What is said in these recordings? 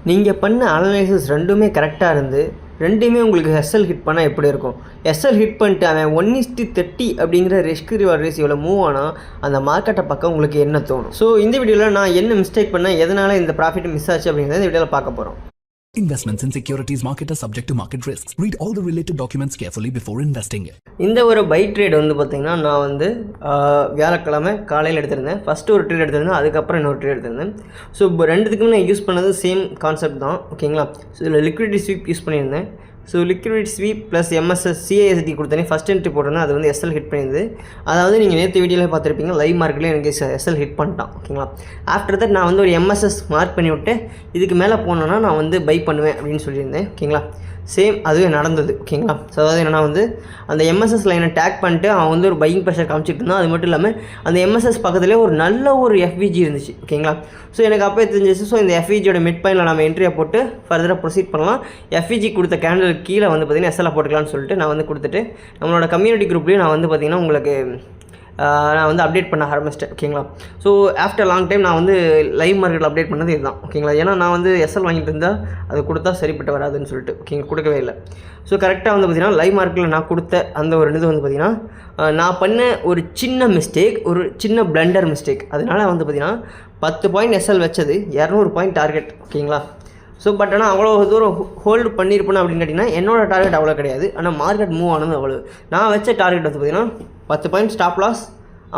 நீங்கள் பண்ண அனலைசிஸ் ரெண்டுமே கரெக்டாக இருந்து ரெண்டுமே உங்களுக்கு எஸ்எல் ஹிட் பண்ணால் எப்படி இருக்கும்? எஸ்எல் ஹிட் பண்ணிட்டு அவன் 1:30 அப்படிங்கிற ரிஸ்க் ரிவார்ட் ரேஷியோவில் மூவ் ஆனால் அந்த மார்க்கெட்டை பக்கம் உங்களுக்கு என்ன தோணும்? ஸோ இந்த வீடியோவில் நான் என்ன மிஸ்டேக் பண்ணேன், எதனால் இந்த ப்ராஃபிட் மிஸ் ஆச்சு அப்படிங்கிறத இந்த வீடியோவில் பார்க்க போகிறோம். Investments in securities market are subject to market risks. Read all the related documents carefully before investing. இந்த ஒரு பை ட்ரேட் வந்து பார்த்திங்கன்னா நான் வந்து வியாழக்கிழமை காலையில் எடுத்திருந்தேன். ஃபஸ்ட்டு ஒரு ட்ரேட் எடுத்திருந்தேன், அதுக்கப்புறம் இன்னொரு ட்ரேட் எடுத்திருந்தேன். ஸோ இப்போ ரெண்டுத்துக்குமே நான் யூஸ் பண்ணது சேம் கான்செப்ட் தான், ஓகேங்களா? ஸோ இதில் லிக்விடிட்டி ஸ்வீப் யூஸ் பண்ணியிருந்தேன். So liquidity sweep plus MSS CISD கொடுத்தேனே ஃபஸ்ட் என்ட்ரி போட்டிருந்தேன், அது வந்து எஸ்எல் ஹிட் பண்ணியிருந்தது. அதாவது நீங்கள் நேற்று வீடியோவில் பார்த்துருப்பீங்க, லைவ் மார்க்கெட்லேயே எனக்கு எஸ்எல் ஹிட் பண்ணிட்டான், ஓகேங்களா? ஆஃப்டர் தட் நான் வந்து ஒரு எம்எஸ்எஸ் மார்க் பண்ணி விட்டு இதுக்கு மேலே போனோன்னா நான் வந்து பை பண்ணுவேன் அப்படின்னு சொல்லியிருந்தேன், ஓகேங்களா? சேம் அதுவே நடந்தது, ஓகேங்களா? ஸோ அதாவது என்னென்னா வந்து அந்த எம்எஸ்எஸ் லைனை டேக் பண்ணிட்டு அவன் வந்து ஒரு பையிங் ப்ரெஷர் காமிச்சிட்டு இருந்தான். அது மட்டும் இல்லாமல் அந்த எம்எஸ்எஸ் பக்கத்துலேயே ஒரு நல்ல ஒரு எஃப்விஜி இருந்துச்சு, ஓகேங்களா? ஸோ எனக்கு அப்போ தெரிஞ்சிச்சு. ஸோ இந்த எஃப்விஜியோட மிட் பாயிண்டில் நம்ம என்ட்ரியை போட்டு ஃபர்தராக ப்ரொசீட் பண்ணலாம். எஃப்விஜி கொடுத்த கேண்டில் கீழே வந்து பார்த்திங்கன்னா எஸ்எல்லை போட்டுக்கலாம்னு சொல்லிட்டு நான் வந்து கொடுத்துட்டு நம்மளோட கம்யூனிட்டி குரூப்லேயும் நான் வந்து பார்த்திங்கன்னா உங்களுக்கு நான் வந்து அப்டேட் பண்ண ஆரம்பிச்சிட்டேன், ஓகேங்களா? ஸோ ஆஃப்டர் லாங் டைம் நான் வந்து லைவ் மார்க்கெட்டில் அப்டேட் பண்ணது இதுதான், ஓகேங்களா? ஏன்னா நான் வந்து எஸ்எல் வாங்கிட்டு இருந்தால் அது கொடுத்தா சரிப்பட்டு வராதுன்னு சொல்லிட்டு, ஓகேங்க, கொடுக்கவே இல்லை. ஸோ கரெக்டாக வந்து பார்த்திங்கன்னா லைவ் மார்க்கெட்டில் நான் கொடுத்த அந்த ஒரு இது வந்து பார்த்திங்கன்னா நான் பண்ண ஒரு சின்ன மிஸ்டேக், ஒரு சின்ன பிளண்டர் மிஸ்டேக். அதனால் வந்து பார்த்திங்கன்னா 10 பாயிண்ட் எஸ்எல் வச்சது 200 பாயிண்ட் டார்கெட், ஓகேங்களா? ஸோ பட் ஆனால் அவ்வளோ தூரம் ஹோல்டு பண்ணியிருப்பேன் அப்படின்னு கேட்டிங்கன்னா என்னோடய டார்கெட் அவ்வளோ கிடையாது. ஆனால் மார்க்கெட் மூவ் ஆனது அவ்வளோ. நான் வச்ச டார்கெட் வந்து பார்த்திங்கன்னா 10 point stop loss,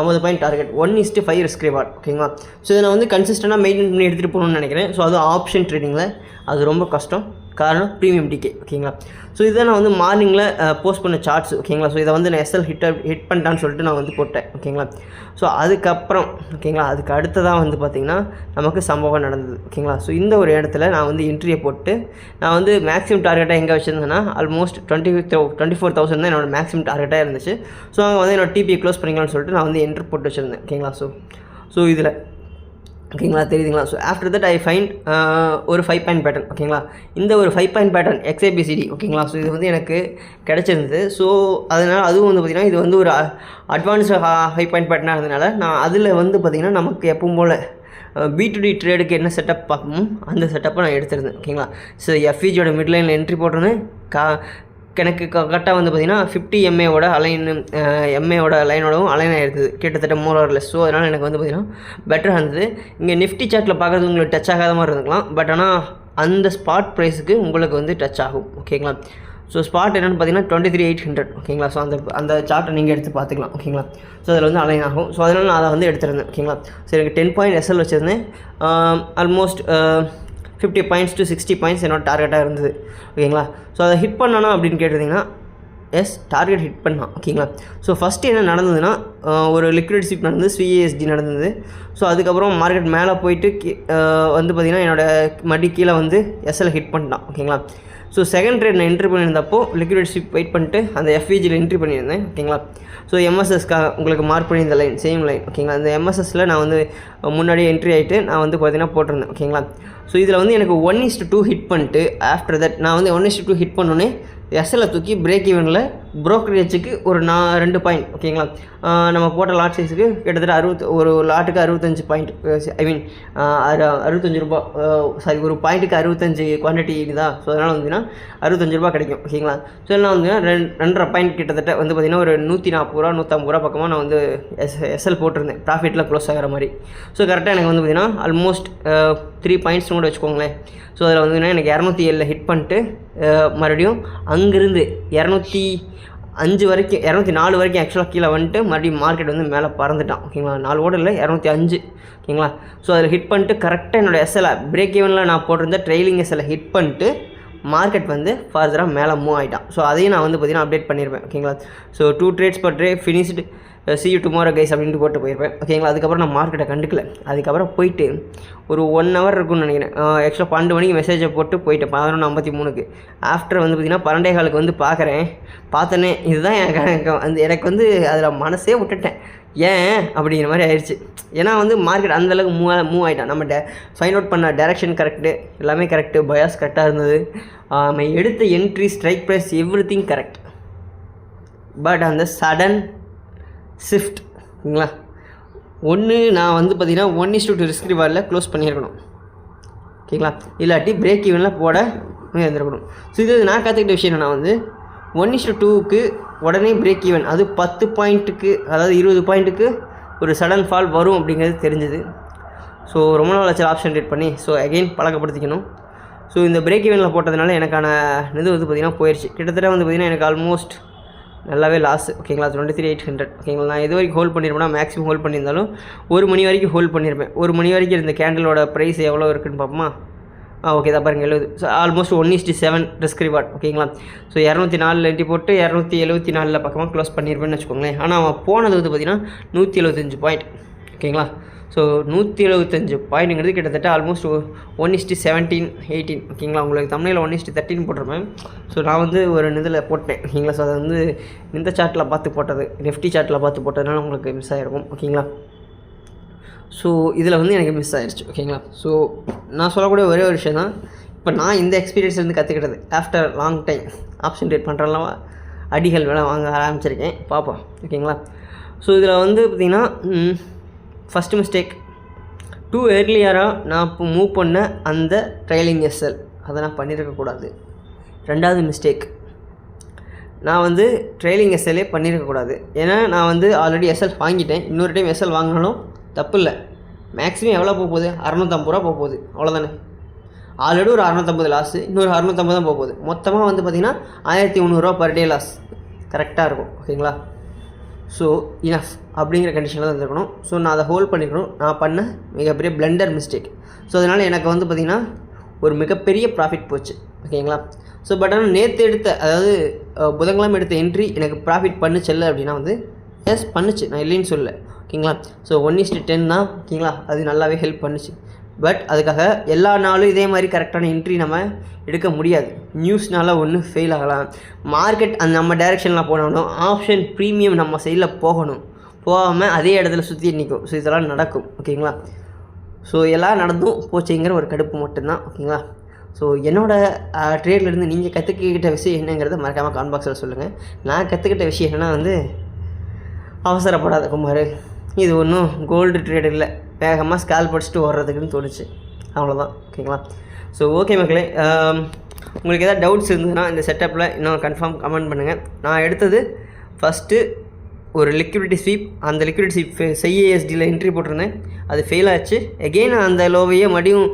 50 point target, 1:5 risk reward, ஓகேங்களா? ஸோ இதை நான் வந்து கன்சிஸ்டண்டாக மெயின்டைன் பண்ணி எடுத்துகிட்டு போகணும்னு நினைக்கிறேன். ஸோ அது ஆப்ஷன் ட்ரேடிங்கில் அது ரொம்ப கஷ்டம், காரணம் ப்ரீமியம் டிகே, ஓகேங்களா? ஸோ இதை நான் வந்து மார்னிங்கில் போஸ்ட் பண்ண சார்ட்ஸ், ஓகேங்களா? ஸோ இதை வந்து நான் எஸ்எல் ஹிட் பண்ணிட்டான்னு சொல்லிட்டு நான் வந்து போட்டேன், ஓகேங்களா? ஸோ அதுக்கப்புறம், ஓகேங்களா, அதுக்கு அடுத்ததாக வந்து பார்த்திங்கன்னா நமக்கு சம்பவம் நடந்தது, ஓகேங்களா? ஸோ இந்த ஒரு இடத்துல நான் வந்து என்ட்ரியை போட்டு நான் வந்து மேக்ஸிமம் டார்கெட்டாக எங்கே வச்சுருந்தேன்னா ஆல்மோஸ்ட் 24,000 தான் என்னோடய மேக்ஸிமம் டார்கெட்டாக இருந்துச்சு. ஸோ அங்கே வந்து என்னோட டிபியை க்ளோஸ் பண்ணிக்கலாம்னு சொல்லிட்டு நான் வந்து என்ட்ரி போட்டு வச்சுருந்தேன், ஓகேங்களா? ஸோ இதில், ஓகேங்களா, தெரியுதுங்களா? So after that I find ஒரு 5 பாயிண்ட் பேட்டர்ன், ஓகேங்களா? இந்த ஒரு 5 பாயிண்ட் பேட்டர்ன் XABCD, ஓகேங்களா? ஸோ இது வந்து எனக்கு கிடச்சிருந்தது. ஸோ அதனால் அதுவும் வந்து பார்த்திங்கன்னா இது வந்து ஒரு அட்வான்ஸ்டு 5 பாயிண்ட் பேட்டர்னாக இருந்ததுனால நான் அதில் வந்து பார்த்திங்கன்னா நமக்கு எப்பவும் போல் B2D ட்ரேடுக்கு என்ன செட்டப் பார்க்கணும் அந்த செட்டப்பை நான் எடுத்திருந்தேன், ஓகேங்களா? ஸோ எஃப்இஜியோட மிட்லைனில் என்ட்ரி போட்டிருந்தேன். எனக்கு கரெக்டாக வந்து பார்த்திங்கன்னா 50 MAவோட MAவோட லைனோடவும் அலைன் ஆகிருக்குது, கிட்டத்தட்ட மோர் ஆர் லெஸ். ஸோ அதனால் எனக்கு வந்து பார்த்திங்கன்னா பெட்டராக இருந்தது. இங்கே நிஃப்டி சார்ட்டில் பார்க்குறது உங்களுக்கு டச் ஆகாத மாதிரி இருந்துக்கலாம், பட் ஆனால் அந்த ஸ்பாட் ப்ரைஸுக்கு உங்களுக்கு வந்து டச் ஆகும், ஓகேங்களா? ஸோ ஸ்பாட் என்னென்னு பார்த்தீங்கன்னா 23,800, ஓகேங்களா? ஸோ அந்த சார்ட்டை நீங்கள் எடுத்து பார்த்துக்கலாம், ஓகேங்களா? ஸோ அதில் வந்து அலைன் ஆகும். ஸோ அதனால் நான் அதை வந்து எடுத்துருந்தேன், ஓகேங்களா? ஸோ எனக்கு 10 பாயிண்ட் எஸ்எல் வச்சுருந்தேன். ஆல்மோஸ்ட் 50 பாயிண்ட்ஸ் to 60 பாயிண்ட்ஸ் என்னோட டார்கெட்டாக இருந்தது, ஓகேங்களா? ஸோ அதை ஹிட் பண்ணானா அப்படின்னு கேட்டிருந்தீங்கன்னா எஸ், டார்கெட் ஹிட் பண்ணான், ஓகேங்களா? ஸோ ஃபஸ்ட்டு என்ன நடந்ததுன்னா ஒரு லிக்விட் ஸ்வீப் நடந்தது, CASD நடந்தது. ஸோ அதுக்கப்புறம் மார்க்கெட் மேலே போயிட்டு வந்து பார்த்திங்கன்னா என்னோடய கீழே வந்து எஸ்எல் ஹிட் பண்ணிட்டான், ஓகேங்களா? ஸோ செகண்ட் ட்ரேட் நான் என்ட்ரி பண்ணியிருந்தப்போ லிக்விட் ஸ்வீப் வெயிட் பண்ணிட்டு அந்த எஃப்இஜியில் என்ட்ரி பண்ணியிருந்தேன், ஓகேங்களா? ஸோ எம்எஸ்எஸ்க்காக உங்களுக்கு மார்க் பண்ணியிருந்த லைன் சேம் லைன், ஓகேங்களா? அந்த எம்எஸ்எஸில் நான் வந்து முன்னாடியே என்ட்ரி ஆகிட்டு நான் வந்து பார்த்திங்கன்னா போட்டிருந்தேன், ஓகேங்களா? ஸோ இதில் வந்து எனக்கு 1:2 ஹிட் பண்ணிட்டு ஆஃப்டர் தட் நான் வந்து 1:2 ஹிட் பண்ணோன்னே எஸ்எல்லை தூக்கி பிரேக் ஈவனில் ப்ரோக்கரேஜுக்கு ஒரு 2 பாயிண்ட், ஓகேங்களா? நம்ம போட்ட லாட் சைஸுக்கு கிட்டத்தட்ட ஒரு லாட்டுக்கு 65 பாயிண்ட், ஐ மீன் 65 ரூபா, சாரி, ஒரு பாயிண்ட்டுக்கு 65 குவான்டிட்டி இதுதான். ஸோ அதனால் வந்துன்னா 65 ரூபா கிடைக்கும், ஓகேங்களா? ஸோ எல்லாம் வந்துன்னா 2.5 பாயிண்ட் கிட்டத்தட்ட வந்து பார்த்திங்கன்னா ஒரு 140 ரூபா 150 ரூபா பக்கமாக நான் வந்து எஸ்எல் போட்டிருந்தேன், ப்ராஃபிட்டில் க்ளோஸ் ஆகிற மாதிரி. ஸோ கரெக்டாக எனக்கு வந்து பார்த்திங்கன்னா ஆல்மோஸ்ட் 3 பாயிண்ட்ஸ் கூட வச்சுக்கோங்களேன். ஸோ அதில் வந்து எனக்கு 207 ஹிட் பண்ணிட்டு மறுபடியும் அங்கேருந்து 205 வரைக்கும் 204 வரைக்கும் ஆக்சுவலாக கீழே வந்துட்டு மறுபடியும் மார்க்கெட் வந்து மேலே பறந்துட்டான், ஓகேங்களா? 4 ஓட இல்லை 205, ஓகேங்களா? ஸோ அதில் ஹிட் பண்ணிட்டு கரெக்டாக என்னோடய எஸ்எல்லை பிரேக் ஈவனில் நான் போட்டிருந்த ட்ரெயிலிங் எஸ்எல்லை ஹிட் பண்ணிட்டு மார்க்கெட் வந்து ஃபர்தராக மேலே மூவ் ஆகிட்டான். ஸோ அதையும் நான் வந்து பார்த்திங்கன்னா அப்டேட் பண்ணியிருப்பேன், ஓகேங்களா? So 2 trades per day finished, see you tomorrow guys அப்படின்ட்டு போட்டு போயிருப்பேன், ஓகேங்களா? அதுக்கப்புறம் நான் மார்க்கெட்டை கண்டுக்கல. அதுக்கப்புறம் போயிட்டு ஒரு 1 hour இருக்குன்னு நினைக்கிறேன். ஆக்சுவலாக 12 மணிக்கு மெசேஜை போட்டு போயிட்டேன் 11:53. ஆஃப்டர் வந்து பார்த்திங்கன்னா 12:15 வந்து பார்த்தோன்னே இதுதான் எனக்கு வந்து அதில் மனசே விட்டுட்டேன். ஏன் அப்படிங்கிற மாதிரி ஆயிடுச்சு. ஏன்னா வந்து மார்க்கெட் அந்தளவுக்கு மூவ் ஆகிட்டான். நம்ம ஃபைண்ட் அவுட் பண்ண டைரக்ஷன் கரெக்டு, எல்லாமே கரெக்டு, பயாஸ் கரெக்டாக இருந்தது, நம்ம எடுத்த entry, strike price, everything correct. But அந்த சடன் ஷிஃப்ட், ஓகேங்களா? ஒன்று நான் வந்து பார்த்திங்கன்னா 1:2 ரிஸ்க் ரிவார்டில் க்ளோஸ் பண்ணியிருக்கணும், ஓகேங்களா. இல்லாட்டி பிரேக் ஈவனில் போட இருந்திருக்கணும். ஸோ இது நான் கற்றுக்கிட்ட விஷயம் என்னென்னா வந்து 1:2க்கு உடனே பிரேக் ஈவன், அது 10 பாயிண்ட்டுக்கு அதாவது 20 பாயிண்ட்டுக்கு ஒரு சடன் ஃபால் வரும் அப்படிங்கிறது தெரிஞ்சுது. ஸோ ரொம்ப நாள் ஆச்சு ஆப்ஷன் ட்ரேட் பண்ணி. ஸோ அகெயின் பழக்கப்படுத்திக்கணும். ஸோ இந்த பிரேக் ஈவனில் போட்டதுனால எனக்கான இது வந்து பார்த்திங்கன்னா போயிடுச்சு. கிட்டத்தட்ட வந்து பார்த்திங்கன்னா எனக்கு ஆல்மோஸ்ட் நல்லாவே லாஸ். ஓகேங்களா. 23,800. ஓகேங்களா. நான் இது வரைக்கும் ஹோல்ட் பண்ணியிருப்பேன்னா மேக்ஸிமம் ஹோல்ட் பண்ணியிருந்தாலும் 1 மணி வரைக்கும் ஹோல்ட் பண்ணியிருப்பேன். 1 மணி வரைக்கும் இந்த கேண்டலோட ப்ரைஸ் எவ்வளோ இருக்குதுன்னு பார்ப்போமா. ஓகே தான் பாருங்கள் 70. So almost 1:7 risk reward. ஓகேங்களா. ஸோ 204 என்ட்ரி போட்டு 274 பக்கமாக க்ளோஸ் பண்ணியிருப்பேன்னு வச்சுக்கோங்களேன். ஆனால் அவன் போனது வந்து பார்த்திங்கன்னா 175 பாயிண்ட். ஓகேங்களா. ஸோ 175 பாயிண்ட்டுங்கிறது கிட்டத்தட்ட ஆல்மோஸ்ட் 1:17, 18. ஓகேங்களா. உங்களுக்கு தமிழில் 1:13 போட்டிருப்பேன். ஸோ நான் வந்து ஒரு இதில் போட்டேன். ஓகேங்களா. ஸோ அதை வந்து இந்த சார்ட்டில் பார்த்து போட்டது, நிஃப்டி சார்ட்டில் பார்த்து போட்டதுனால உங்களுக்கு மிஸ் ஆகிருக்கும். ஓகேங்களா. ஸோ இதில் வந்து எனக்கு மிஸ் ஆகிடுச்சு. ஓகேங்களா. ஸோ நான் சொல்லக்கூடிய ஒரே ஒரு விஷயம் தான், இப்போ நான் இந்த எக்ஸ்பீரியன்ஸ் வந்து கற்றுக்கிட்டது after long time option trade பண்ணுறலாம் அடிகள் வேலை வாங்க ஆரம்பிச்சிருக்கேன். பார்ப்போம். ஓகேங்களா. ஸோ இதில் வந்து பார்த்திங்கன்னா ஃபஸ்ட்டு மிஸ்டேக், டூ ஏர்லியராக நான் இப்போ மூவ் பண்ண அந்த ட்ரைலிங் எஸ்எல் அதை நான் பண்ணியிருக்கக்கூடாது. ரெண்டாவது மிஸ்டேக், நான் வந்து ட்ரைலிங் எஸ்எல்லே பண்ணியிருக்கக்கூடாது. ஏன்னா நான் வந்து ஆல்ரெடி எஸ்எல் வாங்கிட்டேன். இன்னொரு டைம் எஸ்எல் வாங்கினாலும் தப்பு இல்லை. மேக்ஸிமம் எவ்வளோ போக போகுது, 650 ரூபா போக போகுது, அவ்வளோதானே. ஆல்ரெடி ஒரு 650 லாஸு, இன்னொரு 650 தான் போக போகுது. மொத்தமாக வந்து பார்த்திங்கன்னா 1300 ரூபா பர் டே லாஸ் கரெக்டாக இருக்கும். ஓகேங்களா. ஸோ இனஃப் அப்படிங்கிற கண்டிஷனில் தான் இருக்கணும். ஸோ நான் அதை ஹோல்ட் பண்ணிக்கணும். நான் பண்ண மிகப்பெரிய பிளண்டர் மிஸ்டேக். ஸோ அதனால் எனக்கு வந்து பார்த்திங்கன்னா ஒரு மிகப்பெரிய ப்ராஃபிட் போச்சு. ஓகேங்களா. ஸோ பட் ஆனால் நேற்று எடுத்த, அதாவது புதன்கிழமை எடுத்த என்ட்ரி எனக்கு ப்ராஃபிட் பண்ணுச்சல்ல அப்படின்னா வந்து எஸ் பண்ணுச்சு, நான் இல்லைன்னு சொல்லலை. ஓகேங்களா. ஸோ 1:10 தான். ஓகேங்களா. அது நல்லாவே ஹெல்ப் பண்ணுச்சு. பட் அதுக்காக எல்லா நாளும் இதே மாதிரி கரெக்டான என்ட்ரி நம்ம எடுக்க முடியாது. நியூஸ்னால ஒன்று ஃபெயில் ஆகலாம், மார்க்கெட் அந்த நம்ம டைரெக்ஷனில் போனாலும் ஆப்ஷன் ப்ரீமியம் நம்ம சைடில் போகணும், போகாமல் அதே இடத்துல சுற்றி நிற்கும். ஸோ இதெல்லாம் நடக்கும். ஓகேங்களா. ஸோ எல்லாம் நடந்தும் போச்சுங்கிற ஒரு கடுப்பு மட்டும்தான். ஓகேங்களா. ஸோ என்னோடய ட்ரேட்லேருந்து நீங்கள் கற்றுக்கிட்ட விஷயம் என்னங்கிறத மறக்காமல் காமெண்ட் பாக்ஸில் சொல்லுங்கள். நான் கற்றுக்கிட்ட விஷயம் என்னென்னா வந்து அவசரப்படாத குமார், இது ஒன்றும் கோல்டு ட்ரேட் இல்லை, வேகமாக ஸ்கால் படிச்சுட்டு ஓடுறதுக்குன்னு தோணுச்சு, அவ்வளோதான். ஓகேங்களா. ஸோ ஓகே மக்களே, உங்களுக்கு எதாவது டவுட்ஸ் இருந்ததுன்னா இந்த செட்டப்பில் இன்னும் கன்ஃபார்ம் கமெண்ட் பண்ணுங்கள். நான் எடுத்தது ஃபஸ்ட்டு ஒரு லிக்விடிட்டி ஸ்வீப், அந்த லிக்விடிட்டி ஸ்வீப் CASDயில் என்ட்ரி போட்டிருந்தேன், அது ஃபெயில் ஆச்சு. எகெயின் அந்த லோவையே மறுபடியும்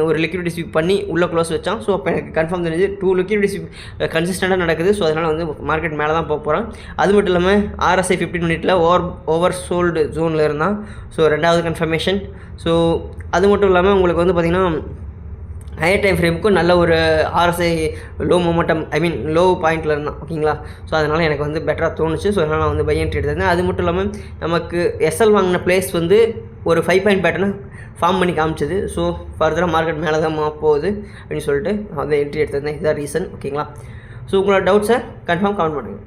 ஒரு லிக்விடிட்டி ஸ்வீப் பண்ணி உள்ளே க்ளோஸ் வச்சான். ஸோ அப்போ எனக்கு கன்ஃபார்ம் தெரிஞ்சு 2 லிக்விடிட்டி ஸ்வீப் கன்சிஸ்டண்ட்டாக நடக்குது. ஸோ அதனால் வந்து மார்க்கெட் மேலே தான் போக போகிறோம். அது மட்டும் இல்லாமல் RSI 15 மினிட்டில் ஓவர் சோல்டு ஜோனில் இருந்தான். ஸோ ரெண்டாவது கன்ஃபர்மேஷன். ஸோ அது மட்டும் இல்லாமல் உங்களுக்கு வந்து பார்த்திங்கன்னா ஹையர் டைம் ஃப்ரேமுக்கும் நல்ல ஒரு RSI லோ மொமெண்டம், லோ பாயிண்டில் இருந்தான். ஓகேங்களா. ஸோ அதனால் எனக்கு வந்து பெட்டராக தோணுச்சு. ஸோ அதனால் நான் வந்து பை என்ட்ரி எடுத்திருந்தேன். அது மட்டும் இல்லாமல் நமக்கு எஸ்எல் வாங்கின பிளேஸ் வந்து ஒரு 5 பாயிண்ட் பேட்டர்னை ஃபார்ம் பண்ணி காமிச்சது. ஸோ ஃபர்தராக மார்க்கெட் மேலே தான் போகுது அப்படின்னு சொல்லிட்டு நான் வந்து என்ட்ரி எடுத்திருந்தேன். இதுதான் ரீசன். ஓகேங்களா. ஸோ உங்களோட டவுட்ஸை கன்ஃபார்ம் கமெண்ட் பண்ணுங்கள்.